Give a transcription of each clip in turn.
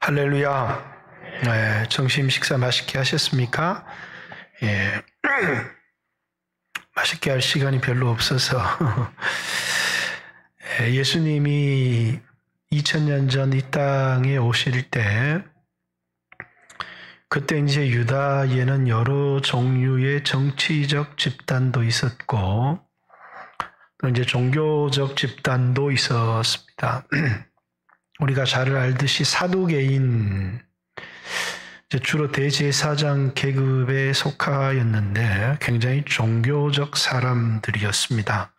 할렐루야. 점심 식사 맛있게 하셨습니까? 예. 맛있게 할 시간이 별로 없어서 예수님이 2000년 전 이 땅에 오실 때 그때 이제 유다에는 여러 종류의 정치적 집단도 있었고 또 이제 종교적 집단도 있었습니다. 우리가 잘 알듯이 사두개인, 주로 대제사장 계급에 속하였는데 굉장히 종교적 사람들이었습니다.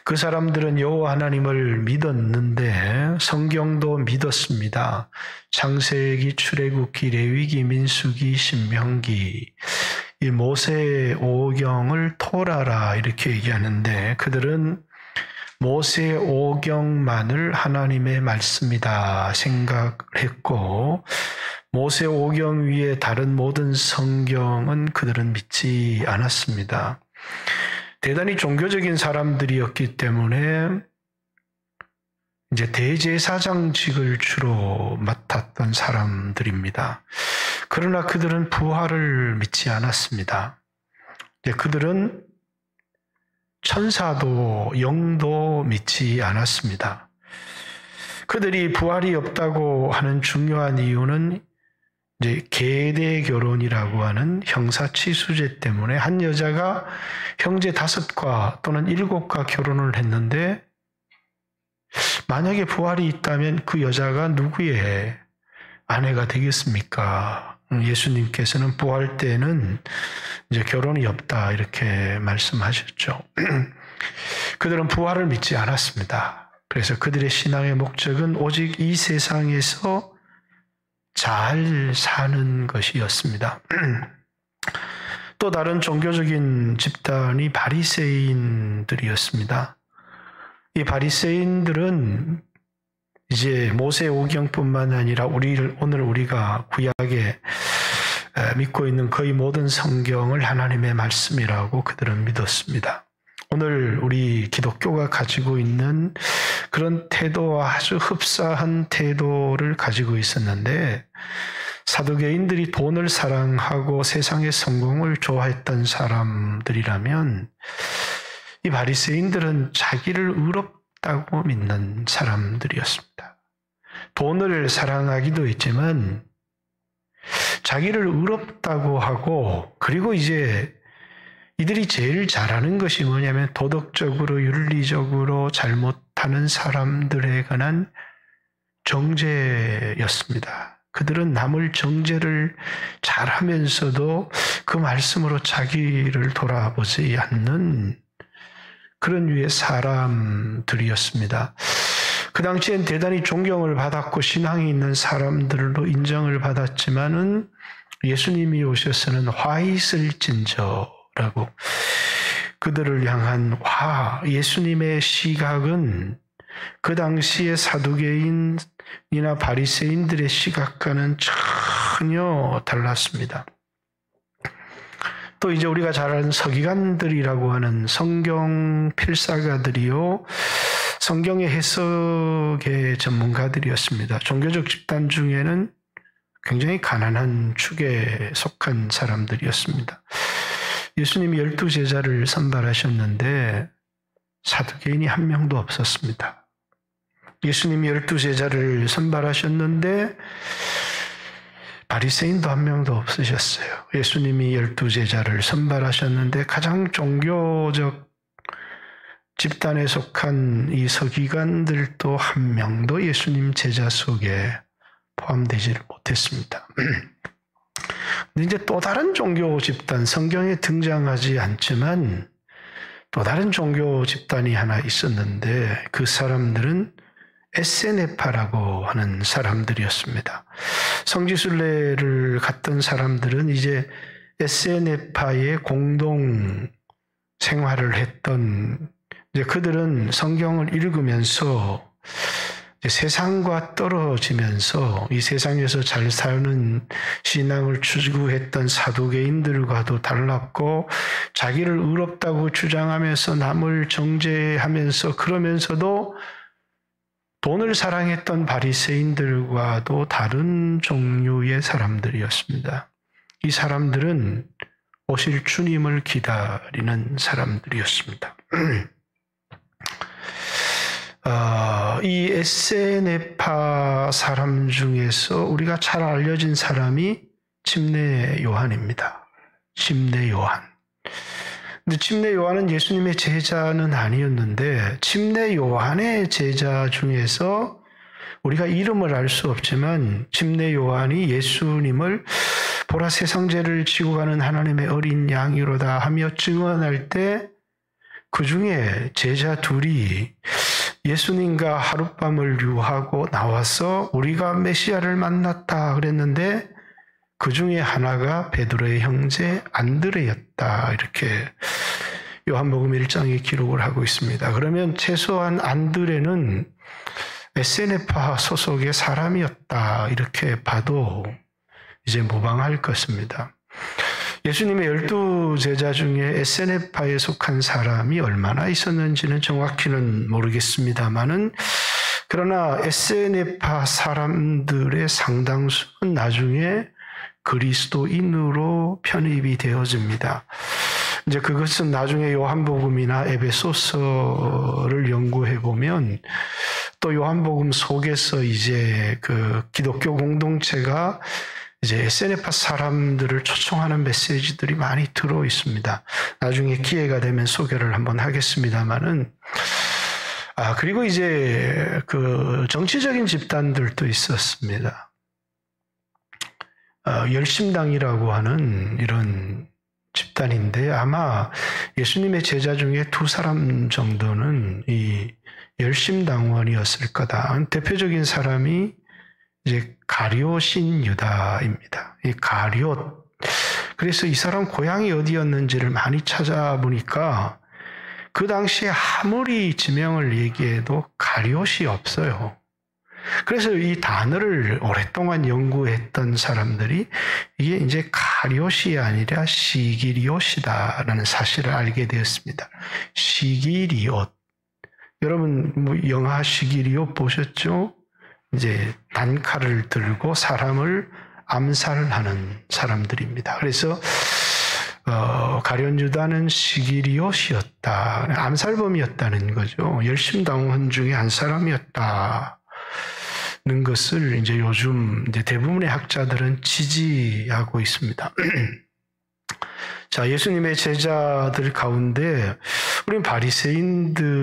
그 사람들은 여호와 하나님을 믿었는데 성경도 믿었습니다. 창세기, 출애굽기, 레위기, 민수기, 신명기, 이 모세 오경을 토라라 이렇게 얘기하는데 그들은 모세 오경만을 하나님의 말씀이다 생각했고 모세 오경 위에 다른 모든 성경은 그들은 믿지 않았습니다. 대단히 종교적인 사람들이었기 때문에 이제 대제사장직을 주로 맡았던 사람들입니다. 그러나 그들은 부활을 믿지 않았습니다. 그들은 천사도 영도 믿지 않았습니다. 그들이 부활이 없다고 하는 중요한 이유는 이제 계대 결혼이라고 하는 형사치수제 때문에 한 여자가 형제 5과 또는 7과 결혼을 했는데 만약에 부활이 있다면 그 여자가 누구의 아내가 되겠습니까? 예수님께서는 부활 때는 이제 결혼이 없다 이렇게 말씀하셨죠. 그들은 부활을 믿지 않았습니다. 그래서 그들의 신앙의 목적은 오직 이 세상에서 잘 사는 것이었습니다. 또 다른 종교적인 집단이 바리새인들이었습니다. 이 바리새인들은 이제 모세 오경뿐만 아니라 오늘 우리가 구약에 믿고 있는 거의 모든 성경을 하나님의 말씀이라고 그들은 믿었습니다. 오늘 우리 기독교가 가지고 있는 그런 태도와 아주 흡사한 태도를 가지고 있었는데 사두개인들이 돈을 사랑하고 세상의 성공을 좋아했던 사람들이라면 이 바리새인들은 자기를 의롭다고 믿는 사람들이었습니다. 돈을 사랑하기도 했지만 자기를 의롭다고 하고 그리고 이제 이들이 제일 잘하는 것이 뭐냐면 도덕적으로 윤리적으로 잘못하는 사람들에 관한 정죄였습니다. 그들은 남을 정죄를 잘하면서도 그 말씀으로 자기를 돌아보지 않는 그런 류의 사람들이었습니다. 그 당시엔 대단히 존경을 받았고 신앙이 있는 사람들로 인정을 받았지만은 예수님이 오셔서는 화 있을진저라고 그들을 향한 예수님의 시각은 그 당시의 사두개인이나 바리새인들의 시각과는 전혀 달랐습니다. 또 이제 우리가 잘 아는 서기관들이라고 하는 성경 필사가들이요. 성경의 해석의 전문가들이었습니다. 종교적 집단 중에는 굉장히 가난한 축에 속한 사람들이었습니다. 예수님이 12제자를 선발하셨는데 사두개인이 한 명도 없었습니다. 예수님이 12제자를 선발하셨는데 바리새인도 한 명도 없으셨어요. 예수님이 12제자를 선발하셨는데 가장 종교적 집단에 속한 이 서기관들도 한 명도 예수님 제자 속에 포함되지를 못했습니다. 근데 이제 또 다른 종교 집단, 성경에 등장하지 않지만 또 다른 종교 집단이 하나 있었는데 그 사람들은 에세네파라고 하는 사람들이었습니다. 성지순례를 갔던 사람들은 이제 에세네파의 공동 생활을 했던 이제 그들은 성경을 읽으면서 이제 세상과 떨어지면서 이 세상에서 잘 사는 신앙을 추구했던 사두개인들과도 달랐고 자기를 의롭다고 주장하면서 남을 정죄하면서 그러면서도 돈을 사랑했던 바리새인들과도 다른 종류의 사람들이었습니다. 이 사람들은 오실 주님을 기다리는 사람들이었습니다. 이 에세네파 사람 중에서 우리가 잘 알려진 사람이 침례 요한입니다. 침례 요한. 근데 침례 요한은 예수님의 제자는 아니었는데 침례 요한의 제자 중에서 우리가 이름을 알 수 없지만 침례 요한이 예수님을 보라 세상 죄를 지고 가는 하나님의 어린 양이로다 하며 증언할 때 그 중에 제자 둘이 예수님과 하룻밤을 유하고 나와서 우리가 메시아를 만났다 그랬는데 그 중에 하나가 베드로의 형제 안드레였다. 이렇게 요한복음 1장에 기록을 하고 있습니다. 그러면 최소한 안드레는 에세네파 소속의 사람이었다. 이렇게 봐도 이제 무방할 것입니다. 예수님의 12제자 중에 에세네파에 속한 사람이 얼마나 있었는지는 정확히는 모르겠습니다만은 그러나 에세네파 사람들의 상당수는 나중에 그리스도인으로 편입이 되어집니다. 이제 그것은 나중에 요한복음이나 에베소서를 연구해 보면 또 요한복음 속에서 이제 그 기독교 공동체가 이제 에세네파 사람들을 초청하는 메시지들이 많이 들어 있습니다. 나중에 기회가 되면 소개를 한번 하겠습니다만은 그리고 이제 그 정치적인 집단들도 있었습니다. 열심당이라고 하는 이런 집단인데 아마 예수님의 제자 중에 2사람 정도는 이 열심당원이었을 거다. 대표적인 사람이 이제 가룟신 유다입니다. 이 가룟. 그래서 이 사람 고향이 어디였는지를 많이 찾아보니까 그 당시에 아무리 지명을 얘기해도 가룟이 없어요. 그래서 이 단어를 오랫동안 연구했던 사람들이 이게 이제 가룟이 아니라 시기리옷이다라는 사실을 알게 되었습니다. 시기리옷. 여러분 뭐 영화 시기리옷 보셨죠? 이제 단칼을 들고 사람을 암살하는 사람들입니다. 그래서 가룟 유다는 시기리옷이었다. 암살범이었다는 거죠. 열심당원 중에 한 사람이었다는 것을 이제 요즘 이제 대부분의 학자들은 지지하고 있습니다. 자, 예수님의 제자들 가운데 우리는 바리새인들이나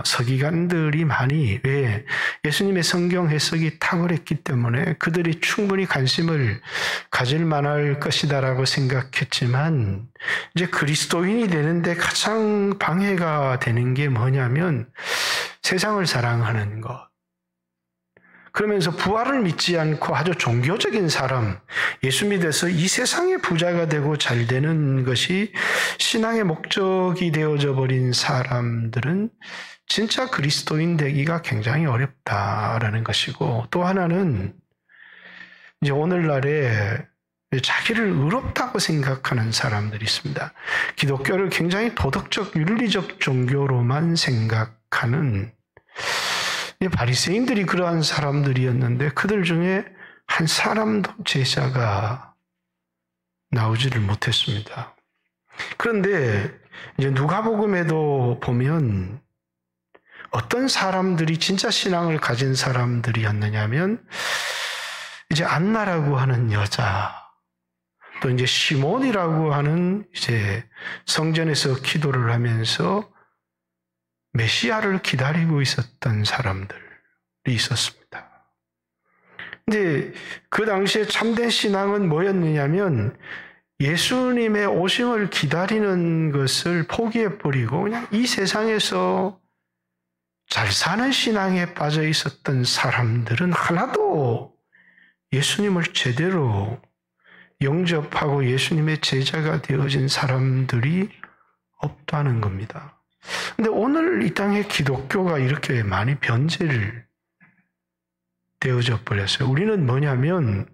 서기관들이 많이 왜 예수님의 성경 해석이 탁월했기 때문에 그들이 충분히 관심을 가질 만할 것이다라고 생각했지만 이제 그리스도인이 되는데 가장 방해가 되는 게 뭐냐면 세상을 사랑하는 것. 그러면서 부활을 믿지 않고 아주 종교적인 사람, 예수 믿어서 이 세상의 부자가 되고 잘 되는 것이 신앙의 목적이 되어져 버린 사람들은 진짜 그리스도인 되기가 굉장히 어렵다라는 것이고 또 하나는 이제 오늘날에 자기를 의롭다고 생각하는 사람들이 있습니다. 기독교를 굉장히 도덕적, 윤리적 종교로만 생각하는 바리새인들이 그러한 사람들이었는데 그들 중에 한 사람도 제자가 나오지를 못했습니다. 그런데 이제 누가복음에도 보면 어떤 사람들이 진짜 신앙을 가진 사람들이었느냐면 이제 안나라고 하는 여자 또 이제 시몬이라고 하는 이제 성전에서 기도를 하면서 메시아를 기다리고 있었던 사람들이 있었습니다. 근데 그 당시에 참된 신앙은 뭐였느냐면 예수님의 오심을 기다리는 것을 포기해버리고 그냥 이 세상에서 잘 사는 신앙에 빠져 있었던 사람들은 하나도 예수님을 제대로 영접하고 예수님의 제자가 되어진 사람들이 없다는 겁니다. 근데 오늘 이 땅에 기독교가 이렇게 많이 변제를 되어져 버렸어요. 우리는 뭐냐면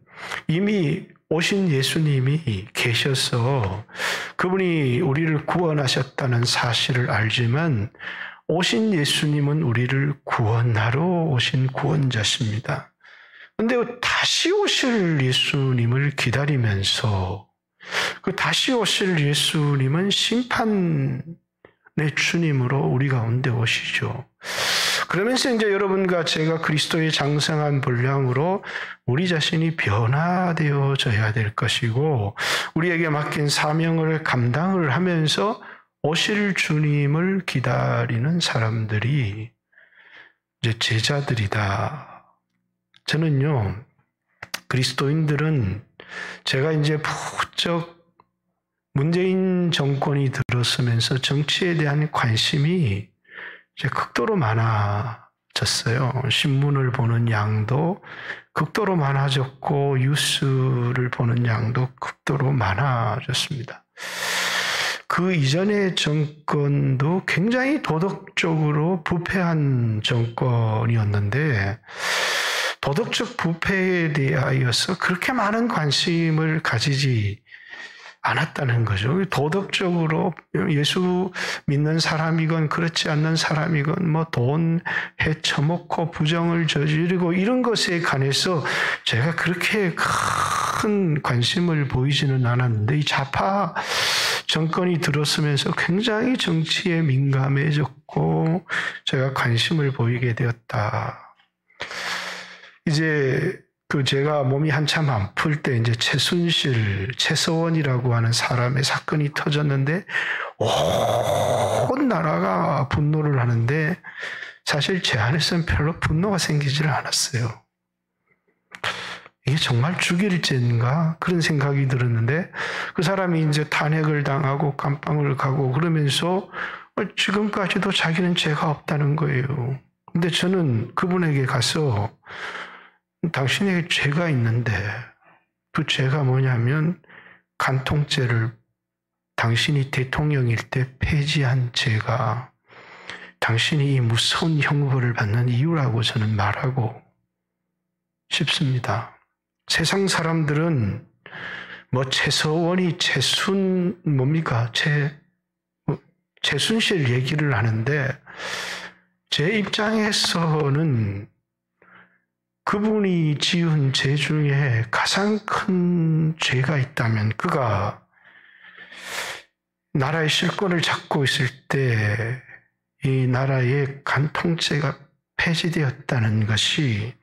이미 오신 예수님이 계셔서 그분이 우리를 구원하셨다는 사실을 알지만 오신 예수님은 우리를 구원하러 오신 구원자십니다. 그런데 다시 오실 예수님을 기다리면서 그 다시 오실 예수님은 심판의 주님으로 우리 가운데 오시죠. 그러면서 이제 여러분과 제가 그리스도의 장성한 분량으로 우리 자신이 변화되어져야 될 것이고 우리에게 맡긴 사명을 감당을 하면서 오실 주님을 기다리는 사람들이 이제 제자들이다. 저는요, 그리스도인들은 제가 이제 부쩍 문재인 정권이 들어서면서 정치에 대한 관심이 이제 극도로 많아졌어요. 신문을 보는 양도 극도로 많아졌고 뉴스를 보는 양도 극도로 많아졌습니다. 그 이전의 정권도 굉장히 도덕적으로 부패한 정권이었는데 도덕적 부패에 대하여서 그렇게 많은 관심을 가지지 않았다는 거죠. 도덕적으로 예수 믿는 사람이건 그렇지 않는 사람이건 뭐 돈 헤쳐먹고 부정을 저지르고 이런 것에 관해서 제가 그렇게 큰 관심을 보이지는 않았는데 이 좌파 정권이 들어서면서 굉장히 정치에 민감해졌고 제가 관심을 보이게 되었다. 이제 제가 몸이 한참 아플 때 이제 최서원이라고 하는 사람의 사건이 터졌는데 온 나라가 분노를 하는데 사실 제 안에서는 별로 분노가 생기질 않았어요. 이게 정말 죽일 죄인가? 그런 생각이 들었는데 그 사람이 이제 탄핵을 당하고 감방을 가고 그러면서 지금까지도 자기는 죄가 없다는 거예요. 근데 저는 그분에게 가서 당신에게 죄가 있는데 그 죄가 뭐냐면 간통죄를 당신이 대통령일 때 폐지한 죄가 당신이 이 무서운 형벌을 받는 이유라고 저는 말하고 싶습니다. 세상 사람들은 뭐 최서원이 최순실 얘기를 하는데 제 입장에서는 그분이 지은 죄 중에 가장 큰 죄가 있다면 그가 나라의 실권을 잡고 있을 때 이 나라의 간통죄가 폐지되었다는 것이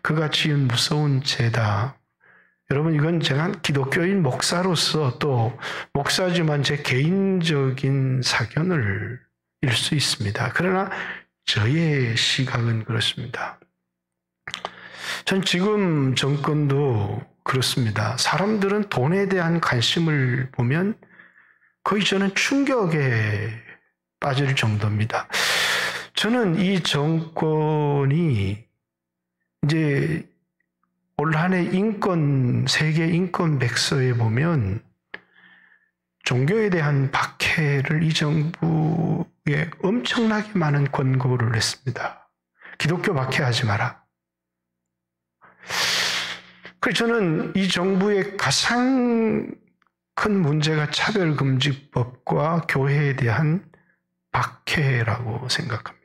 그가 지은 무서운 죄다. 여러분 이건 제가 기독교인 목사로서 또 목사지만 제 개인적인 사견을 일 수 있습니다. 그러나 저의 시각은 그렇습니다. 전 지금 정권도 그렇습니다. 사람들은 돈에 대한 관심을 보면 거의 저는 충격에 빠질 정도입니다. 저는 이 정권이 이제 올 한 해 세계 인권 백서에 보면 종교에 대한 박해를 이 정부에 엄청나게 많은 권고를 했습니다. 기독교 박해하지 마라. 그래서 저는 이 정부의 가장 큰 문제가 차별금지법과 교회에 대한 박해라고 생각합니다.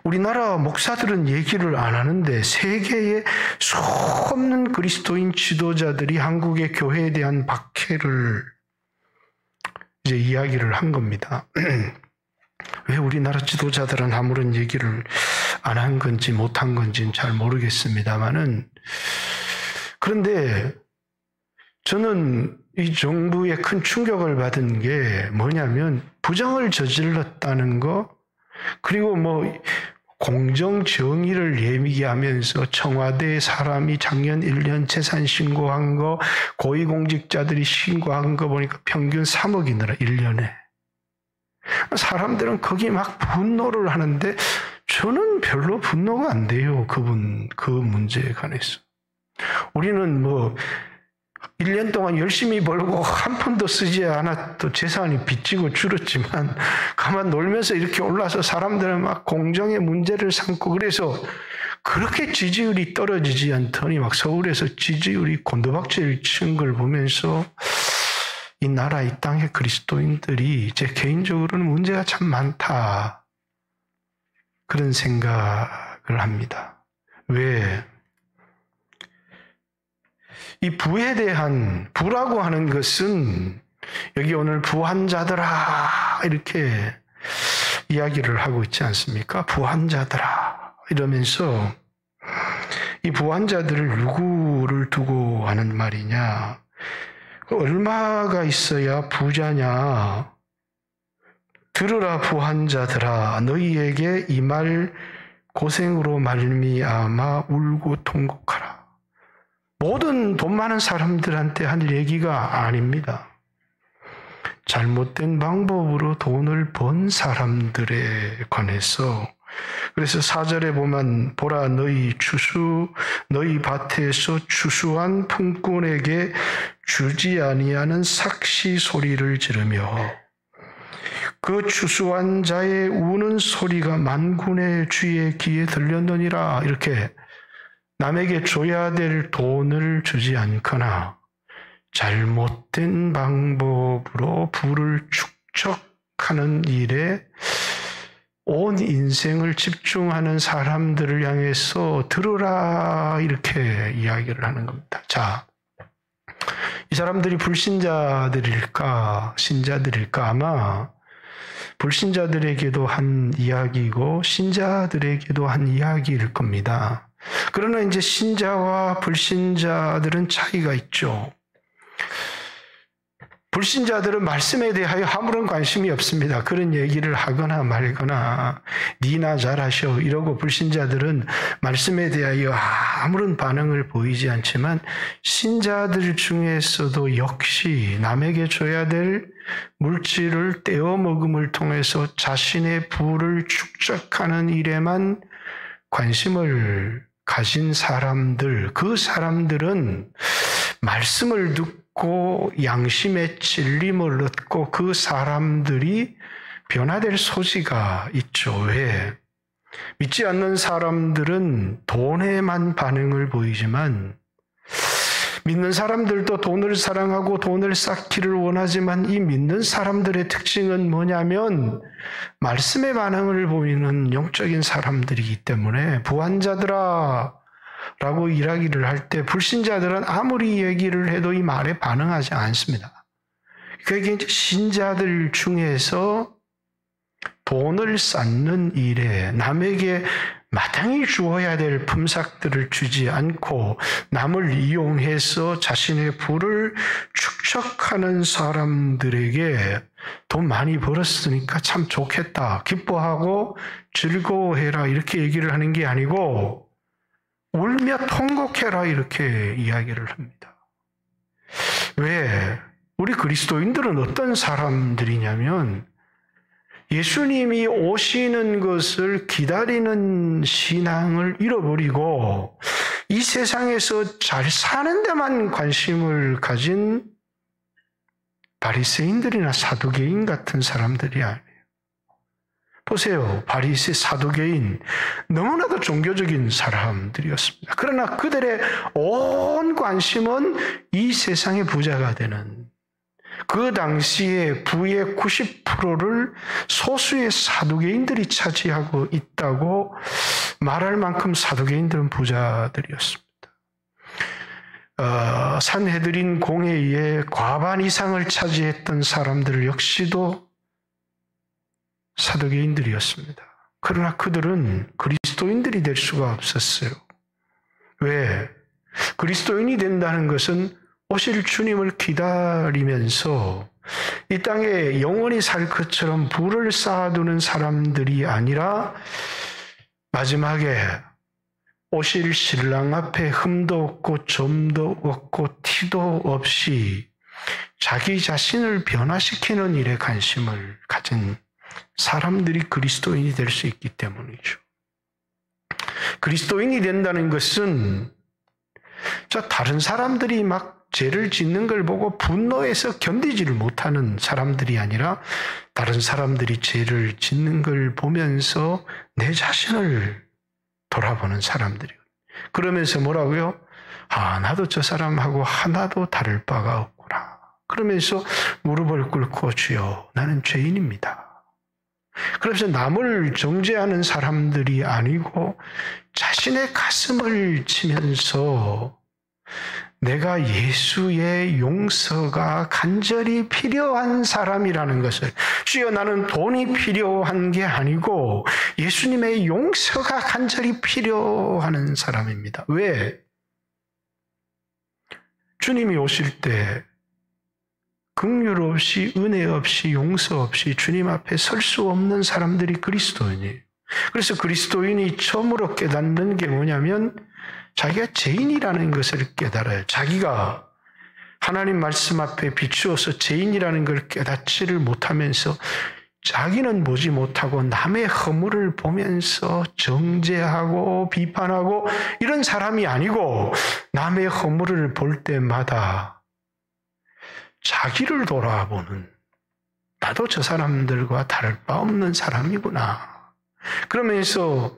우리나라 목사들은 얘기를 안 하는데 세계의 수없는 그리스도인 지도자들이 한국의 교회에 대한 박해를 이제 이야기를 한 겁니다. 왜 우리나라 지도자들은 아무런 얘기를 안 한 건지 못한 건지는 잘 모르겠습니다만은 그런데 저는 이 정부에 큰 충격을 받은 게 뭐냐면 부정을 저질렀다는 거 그리고 뭐 공정 정의를 얘기하면서 청와대 사람이 작년 1년 재산 신고한 거 고위공직자들이 신고한 거 보니까 평균 3억이더라 1년에. 사람들은 거기 막 분노를 하는데 저는 별로 분노가 안 돼요. 그 문제에 관해서. 우리는 뭐 1년 동안 열심히 벌고 한 푼도 쓰지 않았도 재산이 빚지고 줄었지만 가만 놀면서 이렇게 올라서 사람들은 막 공정의 문제를 삼고 그래서 그렇게 지지율이 떨어지지 않더니 막 서울에서 지지율이 곤두박질 친 걸 보면서 이 나라 이 땅의 그리스도인들이 제 개인적으로는 문제가 참 많다. 그런 생각을 합니다. 왜? 이 부에 대한, 부라고 하는 것은 여기 오늘 부한 자들아 이렇게 이야기를 하고 있지 않습니까? 부한 자들아 이러면서 이 부한 자들을 누구를 두고 하는 말이냐? 얼마가 있어야 부자냐? 들으라 부한 자들아, 너희에게 이 말 고생으로 말미암아 울고 통곡하라. 모든 돈 많은 사람들한테 할 얘기가 아닙니다. 잘못된 방법으로 돈을 번 사람들에 관해서, 그래서 4절에 보면 보라 너희 밭에서 추수한 품꾼에게 주지 아니하는 삭시 소리를 지르며 그 추수한 자의 우는 소리가 만군의 주의 귀에 들렸느니라. 이렇게 남에게 줘야 될 돈을 주지 않거나 잘못된 방법으로 부를 축적하는 일에 온 인생을 집중하는 사람들을 향해서 들으라 이렇게 이야기를 하는 겁니다. 자, 이 사람들이 불신자들일까 신자들일까? 아마 불신자들에게도 한 이야기이고 신자들에게도 한 이야기일 겁니다. 그러나 이제 신자와 불신자들은 차이가 있죠. 불신자들은 말씀에 대하여 아무런 관심이 없습니다. 그런 얘기를 하거나 말거나 니나 잘하셔 이러고 불신자들은 말씀에 대하여 아무런 반응을 보이지 않지만 신자들 중에서도 역시 남에게 줘야 될 물질을 떼어 먹음을 통해서 자신의 부를 축적하는 일에만 관심을 가진 사람들, 그 사람들은 말씀을 듣고 양심의 찔림을 얻고 그 사람들이 변화될 소지가 있죠. 왜? 믿지 않는 사람들은 돈에만 반응을 보이지만 믿는 사람들도 돈을 사랑하고 돈을 쌓기를 원하지만 이 믿는 사람들의 특징은 뭐냐면 말씀의 반응을 보이는 영적인 사람들이기 때문에 부한 자들아 라고 이야기를 할 때 불신자들은 아무리 얘기를 해도 이 말에 반응하지 않습니다. 그게 이제 신자들 중에서 돈을 쌓는 일에 남에게 마땅히 주어야 될 품삯들을 주지 않고 남을 이용해서 자신의 부를 축적하는 사람들에게 돈 많이 벌었으니까 참 좋겠다, 기뻐하고 즐거워해라 이렇게 얘기를 하는 게 아니고 울며 통곡해라 이렇게 이야기를 합니다. 왜? 우리 그리스도인들은 어떤 사람들이냐면 예수님이 오시는 것을 기다리는 신앙을 잃어버리고 이 세상에서 잘 사는 데만 관심을 가진 바리새인들이나 사두개인 같은 사람들이 아니에요. 보세요. 바리새, 사두개인 너무나도 종교적인 사람들이었습니다. 그러나 그들의 온 관심은 이 세상의 부자가 되는, 그 당시에 부의 90%를 소수의 사두개인들이 차지하고 있다고 말할 만큼 사두개인들은 부자들이었습니다. 산헤드린 공회의의 과반 이상을 차지했던 사람들 역시도 사두개인들이었습니다. 그러나 그들은 그리스도인들이 될 수가 없었어요. 왜? 그리스도인이 된다는 것은 오실 주님을 기다리면서 이 땅에 영원히 살 것처럼 부를 쌓아두는 사람들이 아니라 마지막에 오실 신랑 앞에 흠도 없고 점도 없고 티도 없이 자기 자신을 변화시키는 일에 관심을 가진 사람들이 그리스도인이 될 수 있기 때문이죠. 그리스도인이 된다는 것은 다른 사람들이 막 죄를 짓는 걸 보고 분노해서 견디지를 못하는 사람들이 아니라 다른 사람들이 죄를 짓는 걸 보면서 내 자신을 돌아보는 사람들이에요. 그러면서 뭐라고요? 나도 저 사람하고 하나도 다를 바가 없구나. 그러면서 무릎을 꿇고 주여 나는 죄인입니다. 그래서 남을 정죄하는 사람들이 아니고 자신의 가슴을 치면서 내가 예수의 용서가 간절히 필요한 사람이라는 것을, 주여 나는 돈이 필요한 게 아니고 예수님의 용서가 간절히 필요한 사람입니다. 왜? 주님이 오실 때 긍휼 없이, 은혜 없이, 용서 없이 주님 앞에 설 수 없는 사람들이 그리스도인이에요. 그래서 그리스도인이 처음으로 깨닫는 게 뭐냐면 자기가 죄인이라는 것을 깨달아요. 자기가 하나님 말씀 앞에 비추어서 죄인이라는 걸 깨닫지를 못하면서 자기는 보지 못하고 남의 허물을 보면서 정죄하고 비판하고 이런 사람이 아니고 남의 허물을 볼 때마다 자기를 돌아보는, 나도 저 사람들과 다를 바 없는 사람이구나. 그러면서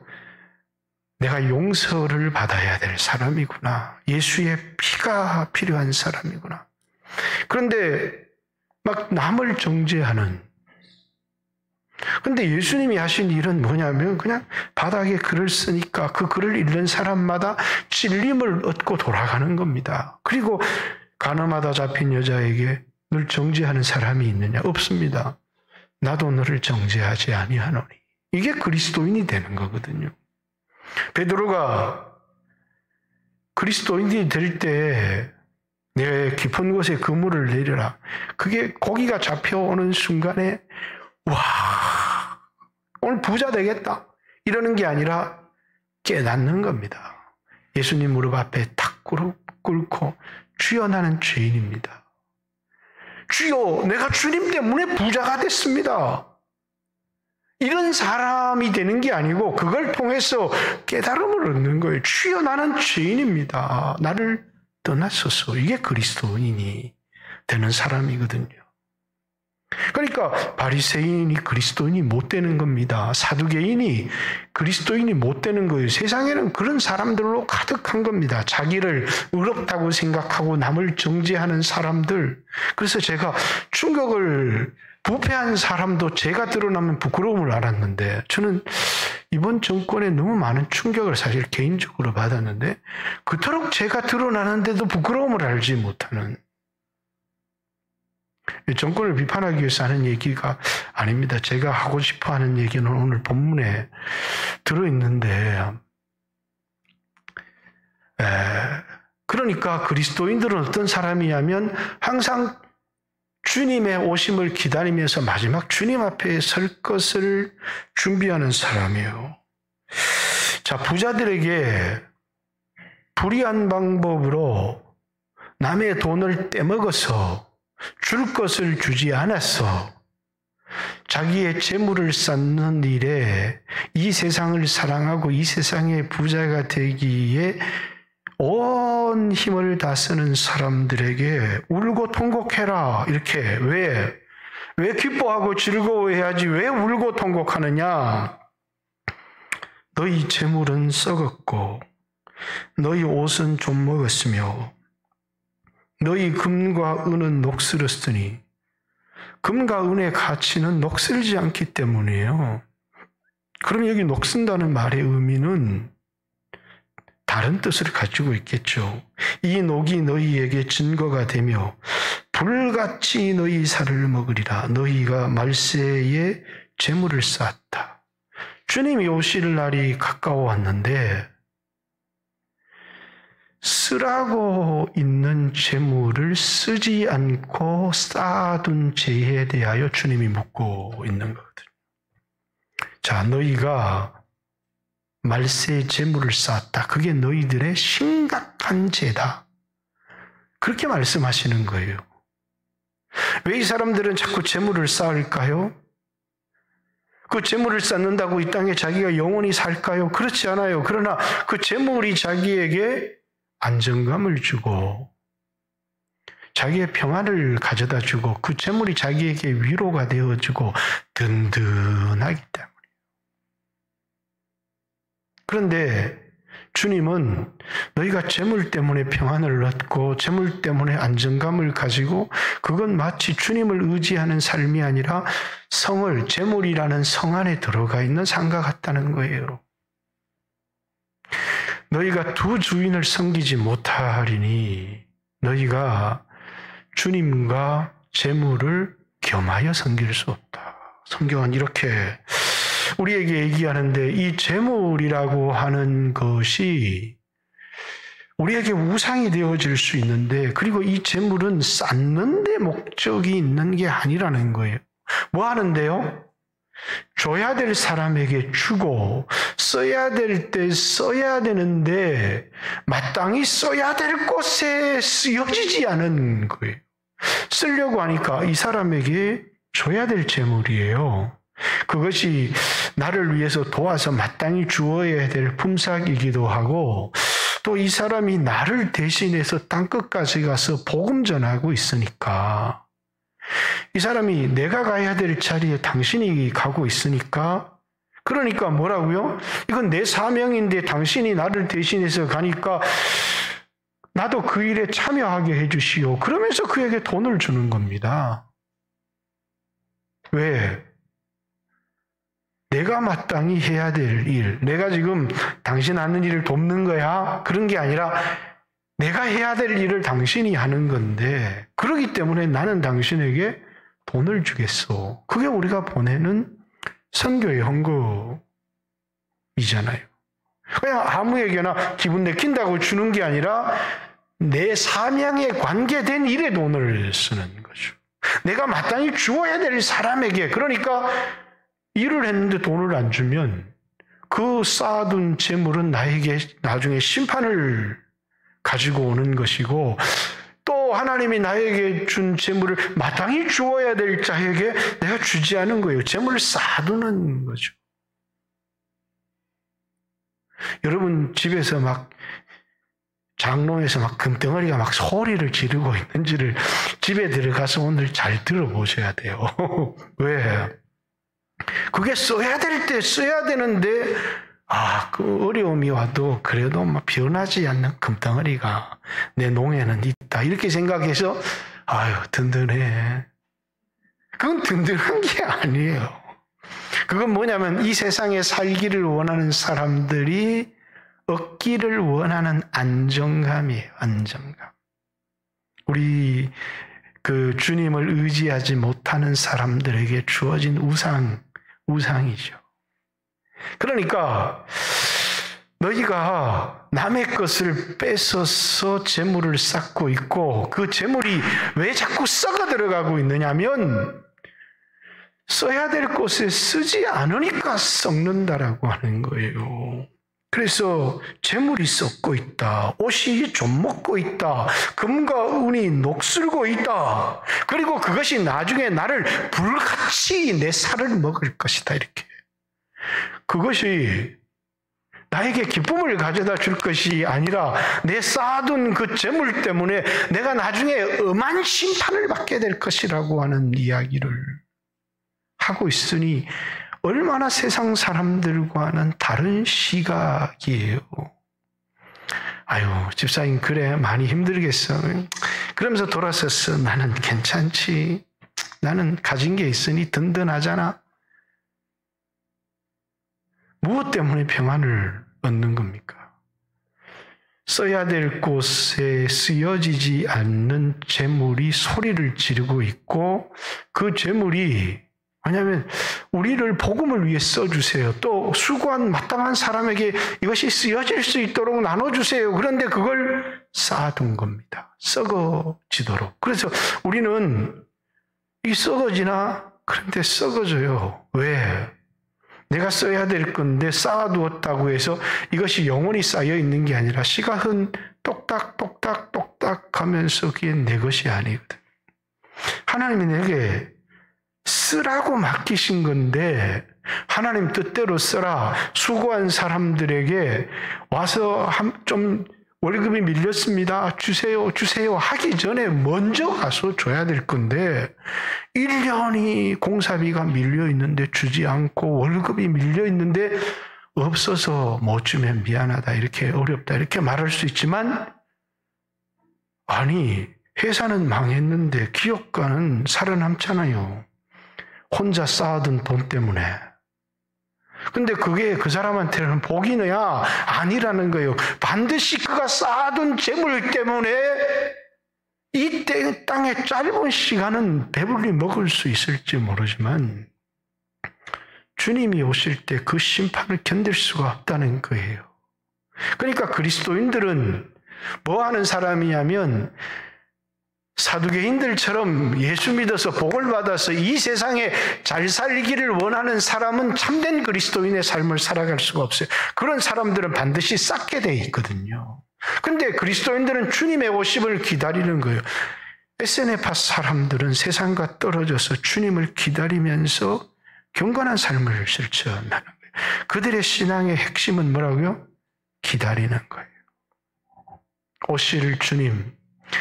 내가 용서를 받아야 될 사람이구나. 예수의 피가 필요한 사람이구나. 그런데 막 남을 정죄하는. 그런데 예수님이 하신 일은 뭐냐면 그냥 바닥에 글을 쓰니까 그 글을 읽는 사람마다 찔림을 얻고 돌아가는 겁니다. 그리고 가늠하다 잡힌 여자에게 널 정죄하는 사람이 있느냐? 없습니다. 나도 너를 정죄하지 아니하노니. 이게 그리스도인이 되는 거거든요. 베드로가 그리스도인이 될 때 내 깊은 곳에 그물을 내려라. 그게 고기가 잡혀오는 순간에 와, 오늘 부자 되겠다. 이러는 게 아니라 깨닫는 겁니다. 예수님 무릎 앞에 탁 꿇고 주여 나는 죄인입니다. 주여 내가 주님 때문에 부자가 됐습니다. 이런 사람이 되는 게 아니고 그걸 통해서 깨달음을 얻는 거예요. 주여 나는 죄인입니다. 나를 떠나소서. 이게 그리스도인이 되는 사람이거든요. 그러니까 바리새인이 그리스도인이 못 되는 겁니다. 사두개인이 그리스도인이 못 되는 거예요. 세상에는 그런 사람들로 가득한 겁니다. 자기를 의롭다고 생각하고 남을 정죄하는 사람들. 그래서 제가 충격을, 부패한 사람도 제가 드러나면 부끄러움을 알았는데, 저는 이번 정권에 너무 많은 충격을 사실 개인적으로 받았는데 그토록 제가 드러나는데도 부끄러움을 알지 못하는, 정권을 비판하기 위해서 하는 얘기가 아닙니다. 제가 하고 싶어 하는 얘기는 오늘 본문에 들어있는데, 그러니까 그리스도인들은 어떤 사람이냐면 항상 주님의 오심을 기다리면서 마지막 주님 앞에 설 것을 준비하는 사람이에요. 자, 부자들에게 불의한 방법으로 남의 돈을 떼먹어서 줄 것을 주지 않아서 자기의 재물을 쌓는 일에 이 세상을 사랑하고 이 세상의 부자가 되기에 온 힘을 다 쓰는 사람들에게 울고 통곡해라. 이렇게. 왜 기뻐하고 즐거워해야지 왜 울고 통곡하느냐? 너희 재물은 썩었고 너희 옷은 좀 먹었으며 너희 금과 은은 녹슬었으니, 금과 은의 가치는 녹슬지 않기 때문이에요. 그럼 여기 녹슨다는 말의 의미는 다른 뜻을 가지고 있겠죠. 이 녹이 너희에게 증거가 되며 불같이 너희 살을 먹으리라. 너희가 말세에 재물을 쌓았다. 주님이 오실 날이 가까워왔는데 쓰라고 있는 재물을 쓰지 않고 쌓아둔 죄에 대하여 주님이 묻고 있는 거거든요. 자, 너희가 말세에 재물을 쌓았다. 그게 너희들의 심각한 죄다. 그렇게 말씀하시는 거예요. 왜 이 사람들은 자꾸 재물을 쌓을까요? 그 재물을 쌓는다고 이 땅에 자기가 영원히 살까요? 그렇지 않아요. 그러나 그 재물이 자기에게 안정감을 주고 자기의 평안을 가져다 주고 그 재물이 자기에게 위로가 되어주고 든든하기 때문에. 그런데 주님은 너희가 재물 때문에 평안을 얻고 재물 때문에 안정감을 가지고 그건 마치 주님을 의지하는 삶이 아니라 성을, 재물이라는 성 안에 들어가 있는 상과 같다는 거예요. 너희가 두 주인을 섬기지 못하리니 너희가 주님과 재물을 겸하여 섬길 수 없다. 성경은 이렇게 우리에게 얘기하는데 이 재물이라고 하는 것이 우리에게 우상이 되어질 수 있는데 그리고 이 재물은 쌓는 데 목적이 있는 게 아니라는 거예요. 뭐 하는데요? 줘야 될 사람에게 주고 써야 될 때 써야 되는데 마땅히 써야 될 곳에 쓰여지지 않은 거예요. 쓰려고 하니까 이 사람에게 줘야 될 재물이에요. 그것이 나를 위해서 도와서 마땅히 주어야 될 품삯이기도 하고 또 이 사람이 나를 대신해서 땅끝까지 가서 복음 전하고 있으니까 이 사람이 내가 가야 될 자리에 당신이 가고 있으니까 그러니까 뭐라고요? 이건 내 사명인데 당신이 나를 대신해서 가니까 나도 그 일에 참여하게 해주시오. 그러면서 그에게 돈을 주는 겁니다. 왜? 내가 마땅히 해야 될 일, 내가 지금 당신 하는 일을 돕는 거야? 그런 게 아니라 내가 해야 될 일을 당신이 하는 건데 그렇기 때문에 나는 당신에게 돈을 주겠소. 그게 우리가 보내는 선교의 헌금이잖아요. 그냥 아무에게나 기분 내킨다고 주는 게 아니라 내 사명에 관계된 일에 돈을 쓰는 거죠. 내가 마땅히 주어야 될 사람에게 그러니까 일을 했는데 돈을 안 주면 그 쌓아둔 재물은 나에게 나중에 심판을 가지고 오는 것이고 또 하나님이 나에게 준 재물을 마땅히 주어야 될 자에게 내가 주지 않은 거예요. 재물을 쌓아두는 거죠. 여러분 집에서 막 장롱에서 막 금덩어리가 막 소리를 지르고 있는지를 집에 들어가서 오늘 잘 들어보셔야 돼요. 왜? 그게 써야 될 때 써야 되는데 그 어려움이 와도 그래도 막 변하지 않는 금덩어리가 내 농에는 있다. 이렇게 생각해서 아유 든든해. 그건 든든한 게 아니에요. 그건 뭐냐면 이 세상에 살기를 원하는 사람들이 얻기를 원하는 안정감이에요. 안정감. 우리 그 주님을 의지하지 못하는 사람들에게 주어진 우상이죠. 그러니까 너희가 남의 것을 뺏어서 재물을 쌓고 있고 그 재물이 왜 자꾸 썩어 들어가고 있느냐면 써야 될 곳에 쓰지 않으니까 썩는다라고 하는 거예요. 그래서 재물이 썩고 있다. 옷이 좀 먹고 있다. 금과 은이 녹슬고 있다. 그리고 그것이 나중에 나를 불같이 내 살을 먹을 것이다. 이렇게. 그것이 나에게 기쁨을 가져다 줄 것이 아니라 내 쌓아둔 그 재물 때문에 내가 나중에 엄한 심판을 받게 될 것이라고 하는 이야기를 하고 있으니 얼마나 세상 사람들과는 다른 시각이에요. 아유, 집사님 그래 많이 힘들겠어. 그러면서 돌아서서 나는 괜찮지. 나는 가진 게 있으니 든든하잖아. 무엇 때문에 평안을 얻는 겁니까? 써야 될 곳에 쓰여지지 않는 재물이 소리를 지르고 있고 그 재물이 왜냐하면 우리를 복음을 위해 써주세요. 또 수고한 마땅한 사람에게 이것이 쓰여질 수 있도록 나눠주세요. 그런데 그걸 쌓아둔 겁니다. 썩어지도록. 그래서 우리는 이 썩어지나? 그런데 썩어져요. 왜? 내가 써야 될 건데 쌓아두었다고 해서 이것이 영원히 쌓여 있는 게 아니라 시간은 똑딱똑딱똑딱 하면서 그게 내 것이 아니거든. 하나님이 내게 쓰라고 맡기신 건데 하나님 뜻대로 써라. 수고한 사람들에게 와서 좀 월급이 밀렸습니다. 주세요 하기 전에 먼저 가서 줘야 될 건데 1년이 공사비가 밀려 있는데 주지 않고 월급이 밀려 있는데 없어서 못 주면 미안하다, 이렇게 어렵다, 이렇게 말할 수 있지만, 아니, 회사는 망했는데 기업가는 살아남잖아요. 혼자 쌓아둔 돈 때문에. 근데 그게 그 사람한테는 복이냐? 아니라는 거예요. 반드시 그가 쌓아둔 재물 때문에 이 땅의 짧은 시간은 배불리 먹을 수 있을지 모르지만 주님이 오실 때 그 심판을 견딜 수가 없다는 거예요. 그러니까 그리스도인들은 뭐 하는 사람이냐면 사두개인들처럼 예수 믿어서 복을 받아서 이 세상에 잘 살기를 원하는 사람은 참된 그리스도인의 삶을 살아갈 수가 없어요. 그런 사람들은 반드시 쌓게 돼 있거든요. 근데 그리스도인들은 주님의 오심을 기다리는 거예요. 에세네파 사람들은 세상과 떨어져서 주님을 기다리면서 경건한 삶을 실천하는 거예요. 그들의 신앙의 핵심은 뭐라고요? 기다리는 거예요. 오실 주님,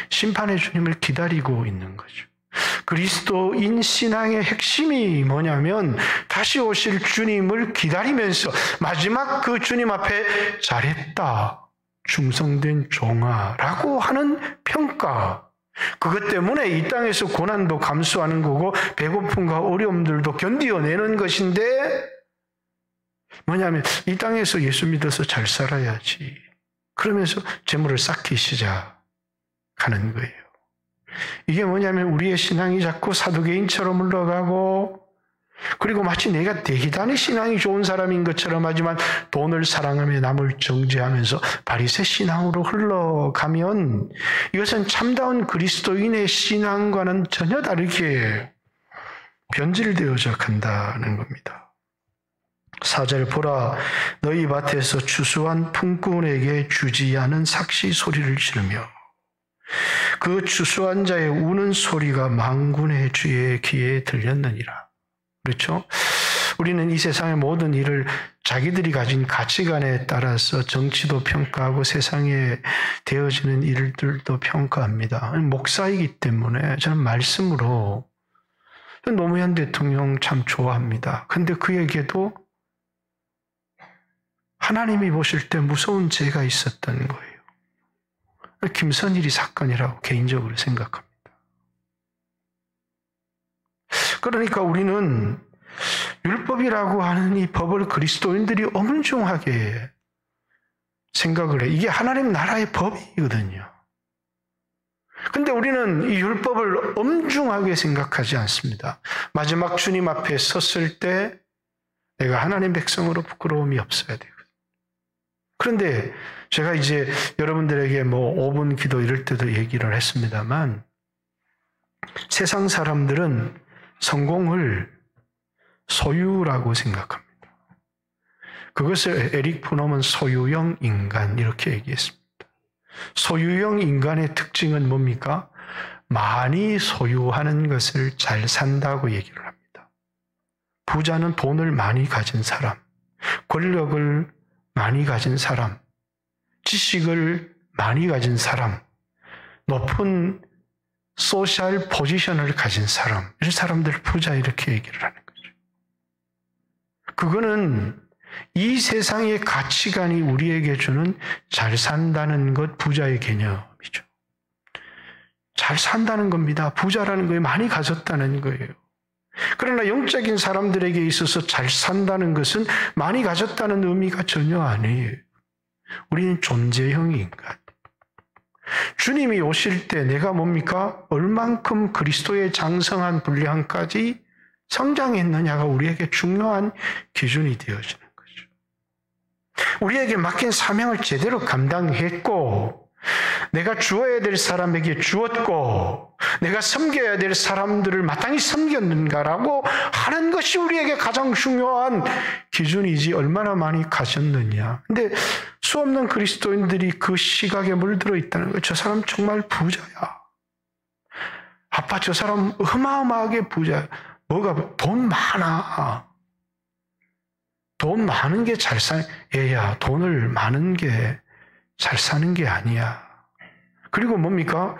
심판의 주님을 기다리고 있는 거죠. 그리스도인 신앙의 핵심이 뭐냐면 다시 오실 주님을 기다리면서 마지막 그 주님 앞에 잘했다, 충성된 종아라고 하는 평가. 그것 때문에 이 땅에서 고난도 감수하는 거고 배고픔과 어려움들도 견디어내는 것인데 뭐냐면 이 땅에서 예수 믿어서 잘 살아야지. 그러면서 재물을 쌓기 시작하는 거예요. 이게 뭐냐면 우리의 신앙이 자꾸 사두개인처럼 흘러가고 그리고 마치 내가 대단히 신앙이 좋은 사람인 것처럼 하지만 돈을 사랑하며 남을 정죄하면서 바리새 신앙으로 흘러가면 이것은 참다운 그리스도인의 신앙과는 전혀 다르게 변질되어져 간다는 겁니다. 4절 보라, 너희 밭에서 추수한 품꾼에게 주지 않은 삭시 소리를 지르며 그 추수한 자의 우는 소리가 만군의 주의 귀에 들렸느니라. 그렇죠? 우리는 이 세상의 모든 일을 자기들이 가진 가치관에 따라서 정치도 평가하고 세상에 되어지는 일들도 평가합니다. 목사이기 때문에 저는 말씀으로 노무현 대통령 참 좋아합니다. 근데 그에게도 하나님이 보실 때 무서운 죄가 있었던 거예요. 김선일이 사건이라고 개인적으로 생각합니다. 그러니까 우리는 율법이라고 하는 이 법을 그리스도인들이 엄중하게 생각을 해. 이게 하나님 나라의 법이거든요. 근데 우리는 이 율법을 엄중하게 생각하지 않습니다. 마지막 주님 앞에 섰을 때 내가 하나님 백성으로 부끄러움이 없어야 되거든요. 그런데 제가 이제 여러분들에게 5분 기도 이럴 때도 얘기를 했습니다만 세상 사람들은 성공을 소유라고 생각합니다. 그것을 에릭 푸놈은 소유형 인간 이렇게 얘기했습니다. 소유형 인간의 특징은 뭡니까? 많이 소유하는 것을 잘 산다고 얘기를 합니다. 부자는 돈을 많이 가진 사람, 권력을 많이 가진 사람, 지식을 많이 가진 사람, 높은 소셜 포지션을 가진 사람, 이런 사람들 부자 이렇게 얘기를 하는 거죠. 그거는 이 세상의 가치관이 우리에게 주는 잘 산다는 것, 부자의 개념이죠. 잘 산다는 겁니다. 부자라는 거에 많이 가졌다는 거예요. 그러나 영적인 사람들에게 있어서 잘 산다는 것은 많이 가졌다는 의미가 전혀 아니에요. 우리는 존재형 인간. 주님이 오실 때 내가 뭡니까? 얼만큼 그리스도의 장성한 분량까지 성장했느냐가 우리에게 중요한 기준이 되어지는 거죠. 우리에게 맡긴 사명을 제대로 감당했고 내가 주어야 될 사람에게 주었고 내가 섬겨야 될 사람들을 마땅히 섬겼는가라고 하는 것이 우리에게 가장 중요한 기준이지 얼마나 많이 가졌느냐. 근데 수없는 그리스도인들이 그 시각에 물들어 있다는 거예요. 저 사람 정말 부자야. 아빠 저 사람 어마어마하게 부자야. 뭐가 돈 많아. 돈 많은 게 잘 사. 얘야 돈을 많은 게 잘 사는 게 아니야. 그리고 뭡니까?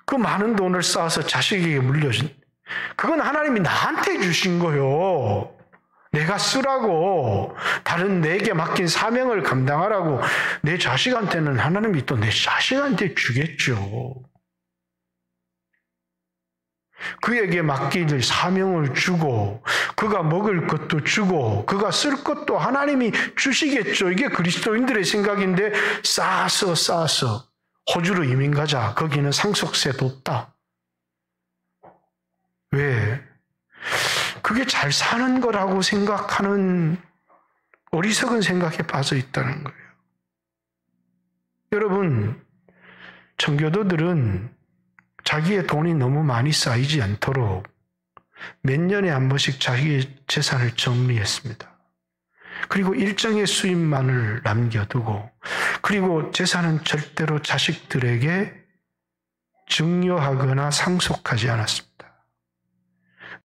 그 많은 돈을 쌓아서 자식에게 물려준. 그건 하나님이 나한테 주신 거요. 내가 쓰라고, 다른 내게 맡긴 사명을 감당하라고 내 자식한테는 하나님이 또 내 자식한테 주겠죠. 그에게 맡길 사명을 주고 그가 먹을 것도 주고 그가 쓸 것도 하나님이 주시겠죠. 이게 그리스도인들의 생각인데 쌓아서 호주로 이민 가자. 거기는 상속세도 없다. 왜? 그게 잘 사는 거라고 생각하는 어리석은 생각에 빠져 있다는 거예요. 여러분, 청교도들은 자기의 돈이 너무 많이 쌓이지 않도록 몇 년에 한 번씩 자기의 재산을 정리했습니다. 그리고 일정의 수입만을 남겨두고, 그리고 재산은 절대로 자식들에게 증여하거나 상속하지 않았습니다.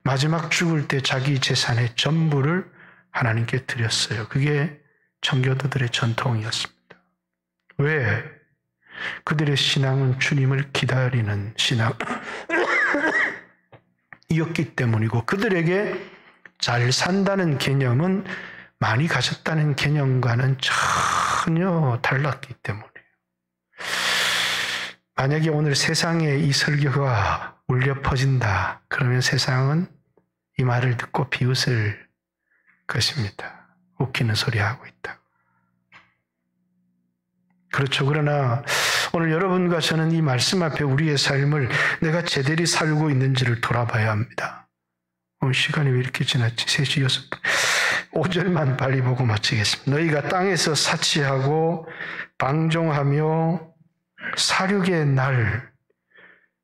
마지막 죽을 때 자기 재산의 전부를 하나님께 드렸어요. 그게 청교도들의 전통이었습니다. 왜? 그들의 신앙은 주님을 기다리는 신앙이었기 때문이고, 그들에게 잘 산다는 개념은 많이 가졌다는 개념과는 전혀 달랐기 때문이에요. 만약에 오늘 세상에 이 설교가 울려 퍼진다, 그러면 세상은 이 말을 듣고 비웃을 것입니다. 웃기는 소리 하고 있다. 그렇죠. 그러나 오늘 여러분과 저는 이 말씀 앞에 우리의 삶을 내가 제대로 살고 있는지를 돌아봐야 합니다. 오늘 시간이 왜 이렇게 지났지? 3시 6분. 5절만 빨리 보고 마치겠습니다. 너희가 땅에서 사치하고 방종하며 사륙의 날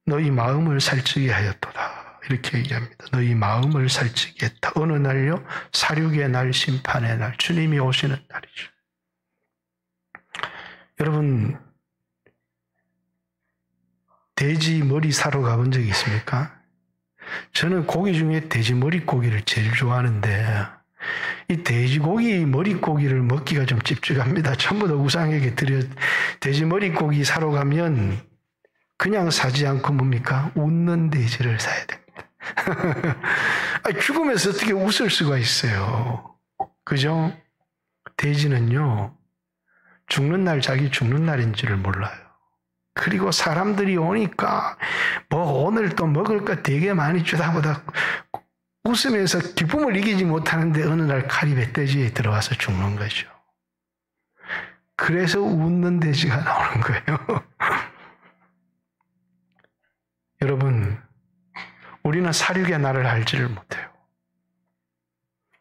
너희 마음을 살찌게 하였도다. 이렇게 얘기합니다. 너희 마음을 살찌게 했다. 어느 날요? 사륙의 날, 심판의 날, 주님이 오시는 날이죠. 여러분, 돼지 머리 사러 가본 적이 있습니까? 저는 고기 중에 돼지 머리고기를 제일 좋아하는데 이 돼지고기 머리고기를 먹기가 좀 찝찝합니다. 전부 다 우상에게 드려. 돼지 머리고기 사러 가면 그냥 사지 않고 뭡니까? 웃는 돼지를 사야 됩니다. 죽으면서 어떻게 웃을 수가 있어요? 그죠? 돼지는요, 죽는 날 자기 죽는 날인 줄을 몰라요. 그리고 사람들이 오니까 오늘 또 먹을 거 되게 많이 주다 보다 웃으면서 기쁨을 이기지 못하는데 어느 날 칼이 멧돼지에 들어와서 죽는 거죠. 그래서 웃는 돼지가 나오는 거예요. 여러분, 우리는 사륙의 날을 알지를 못해요.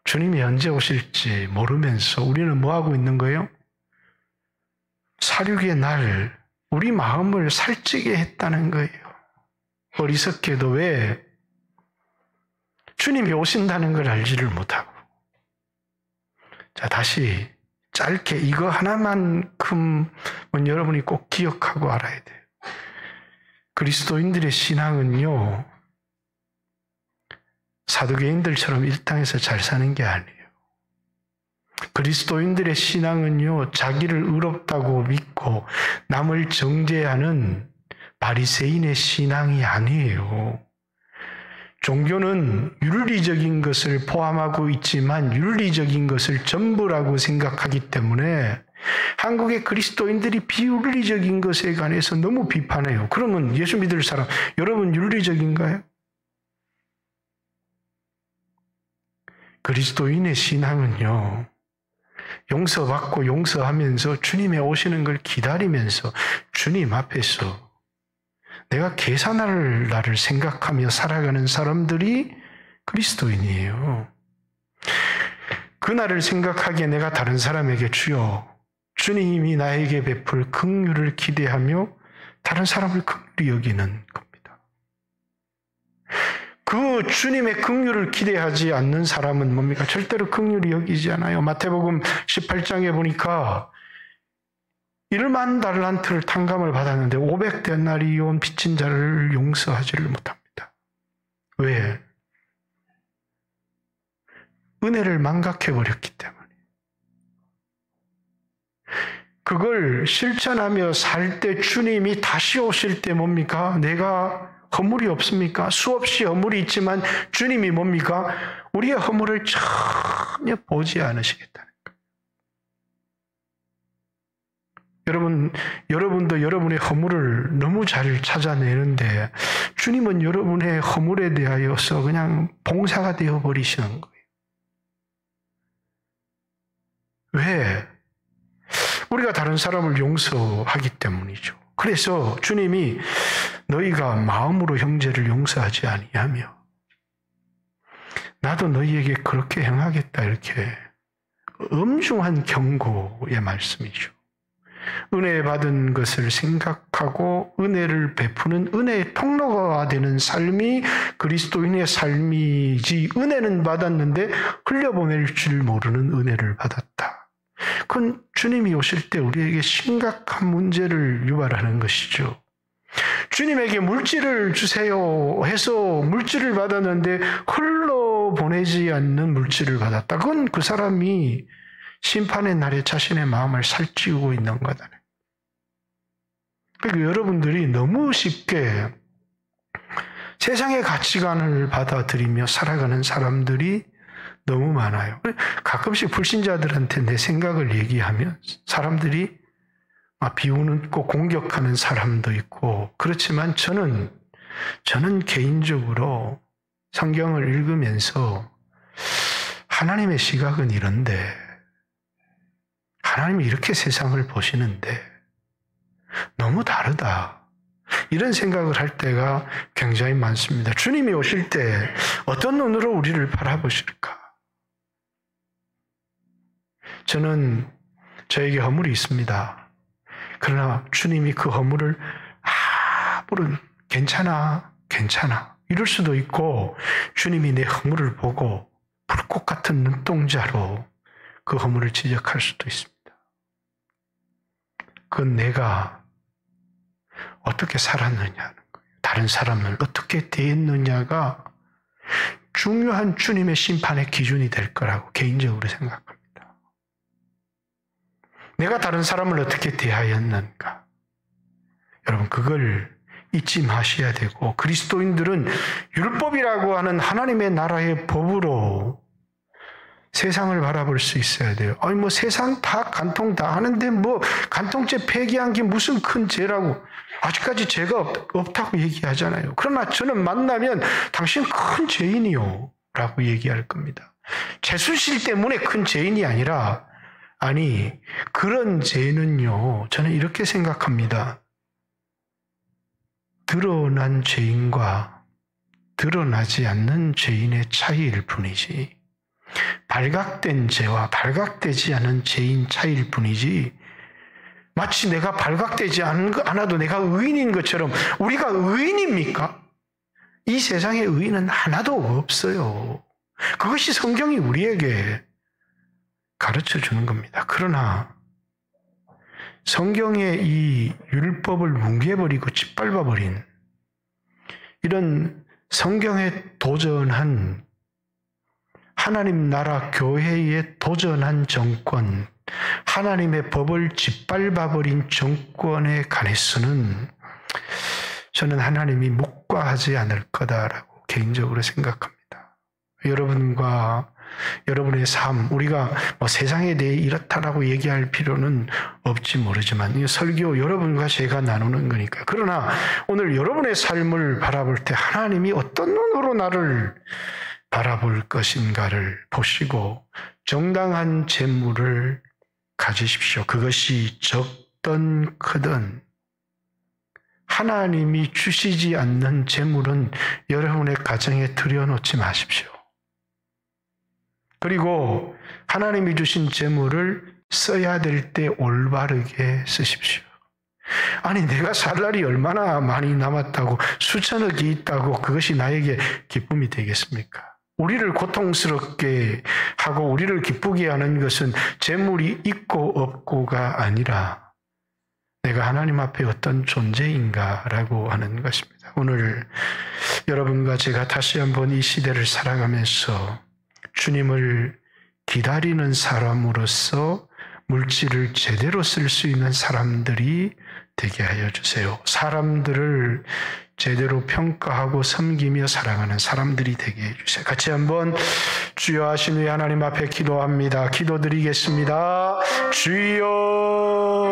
주님이 언제 오실지 모르면서 우리는 뭐 하고 있는 거예요? 사륙의 날, 우리 마음을 살찌게 했다는 거예요. 어리석게도. 왜? 주님이 오신다는 걸 알지를 못하고. 자, 다시 짧게 이거 하나만큼은 여러분이 꼭 기억하고 알아야 돼요. 그리스도인들의 신앙은요, 사두개인들처럼 이 땅에서 잘 사는 게 아니에요. 그리스도인들의 신앙은요, 자기를 의롭다고 믿고 남을 정죄하는 바리새인의 신앙이 아니에요. 종교는 윤리적인 것을 포함하고 있지만 윤리적인 것을 전부라고 생각하기 때문에 한국의 그리스도인들이 비윤리적인 것에 관해서 너무 비판해요. 그러면 예수 믿을 사람, 여러분 윤리적인가요? 그리스도인의 신앙은요, 용서받고 용서하면서 주님의 오시는 걸 기다리면서 주님 앞에서 내가 계산할 날을 생각하며 살아가는 사람들이 그리스도인이에요. 그날을 생각하기에 내가 다른 사람에게 주여, 주님이 나에게 베풀 긍휼을 기대하며 다른 사람을 긍휼히 여기는 겁니다. 그 주님의 긍휼을 기대하지 않는 사람은 뭡니까? 절대로 긍휼히 여기지 않아요. 마태복음 18장에 보니까 1만 달란트를 탕감을 받았는데 500데나리온 빚진 자를 용서하지를 못합니다. 왜? 은혜를 망각해버렸기 때문에. 그걸 실천하며 살 때 주님이 다시 오실 때 뭡니까? 내가 허물이 없습니까? 수없이 허물이 있지만 주님이 뭡니까? 우리의 허물을 전혀 보지 않으시겠다는 거예요. 여러분도 여러분의 허물을 너무 잘 찾아내는데 주님은 여러분의 허물에 대하여서 그냥 봉사가 되어버리시는 거예요. 왜? 우리가 다른 사람을 용서하기 때문이죠. 그래서 주님이 너희가 마음으로 형제를 용서하지 아니하며 나도 너희에게 그렇게 행하겠다, 이렇게 엄중한 경고의 말씀이죠. 은혜 받은 것을 생각하고 은혜를 베푸는 은혜의 통로가 되는 삶이 그리스도인의 삶이지, 은혜는 받았는데 흘려보낼 줄 모르는 은혜를 받았다. 그건 주님이 오실 때 우리에게 심각한 문제를 유발하는 것이죠. 주님에게 물질을 주세요 해서 물질을 받았는데 흘러보내지 않는 물질을 받았다. 그건 그 사람이 심판의 날에 자신의 마음을 살찌우고 있는 거다. 그러니까 여러분들이 너무 쉽게 세상의 가치관을 받아들이며 살아가는 사람들이 너무 많아요. 가끔씩 불신자들한테 내 생각을 얘기하면 사람들이 비웃고 공격하는 사람도 있고, 그렇지만 저는 개인적으로 성경을 읽으면서 하나님의 시각은 이런데, 하나님이 이렇게 세상을 보시는데 너무 다르다, 이런 생각을 할 때가 굉장히 많습니다. 주님이 오실 때 어떤 눈으로 우리를 바라보실까? 저는 저에게 허물이 있습니다. 그러나 주님이 그 허물을 물론 괜찮아 이럴 수도 있고, 주님이 내 허물을 보고 불꽃 같은 눈동자로 그 허물을 지적할 수도 있습니다. 그건 내가 어떻게 살았느냐는 거예요. 다른 사람을 어떻게 대했느냐가 중요한 주님의 심판의 기준이 될 거라고 개인적으로 생각합니다. 내가 다른 사람을 어떻게 대하였는가? 여러분, 그걸 잊지 마셔야 되고, 그리스도인들은 율법이라고 하는 하나님의 나라의 법으로 세상을 바라볼 수 있어야 돼요. 세상 다 간통 다 하는데 간통죄 폐기한 게 무슨 큰 죄라고, 아직까지 죄가 없다고 얘기하잖아요. 그러나 저는 만나면 당신 큰 죄인이요 라고 얘기할 겁니다. 죄수실 때문에 큰 죄인이 아니라, 그런 죄는요, 저는 이렇게 생각합니다. 드러난 죄인과 드러나지 않는 죄인의 차이일 뿐이지, 발각된 죄와 발각되지 않은 죄인 차이일 뿐이지, 마치 내가 발각되지 않아도 내가 의인인 것처럼, 우리가 의인입니까? 이 세상에 의인은 하나도 없어요. 그것이 성경이 우리에게 가르쳐 주는 겁니다. 그러나 성경의 이 율법을 뭉개버리고 짓밟아버린 이런 성경에 도전한, 하나님 나라 교회에 도전한 정권, 하나님의 법을 짓밟아버린 정권에 관해서는 저는 하나님이 묵과하지 않을 거다라고 개인적으로 생각합니다. 여러분과 여러분의 삶, 우리가 세상에 대해 이렇다라고 얘기할 필요는 없지 모르지만, 이 설교 여러분과 제가 나누는 거니까. 그러나 오늘 여러분의 삶을 바라볼 때 하나님이 어떤 눈으로 나를 바라볼 것인가를 보시고 정당한 재물을 가지십시오. 그것이 적든 크든 하나님이 주시지 않는 재물은 여러분의 가정에 들여놓지 마십시오. 그리고 하나님이 주신 재물을 써야 될 때 올바르게 쓰십시오. 내가 살 날이 얼마나 많이 남았다고, 수천억이 있다고 그것이 나에게 기쁨이 되겠습니까? 우리를 고통스럽게 하고 우리를 기쁘게 하는 것은 재물이 있고 없고가 아니라 내가 하나님 앞에 어떤 존재인가라고 하는 것입니다. 오늘 여러분과 제가 다시 한번 이 시대를 살아가면서 주님을 기다리는 사람으로서 물질을 제대로 쓸 수 있는 사람들이 되게 하여 주세요. 사람들을 제대로 평가하고 섬기며 살아가는 사람들이 되게 해주세요. 같이 한번 주여 하신 후에 하나님 앞에 기도합니다. 기도드리겠습니다. 주여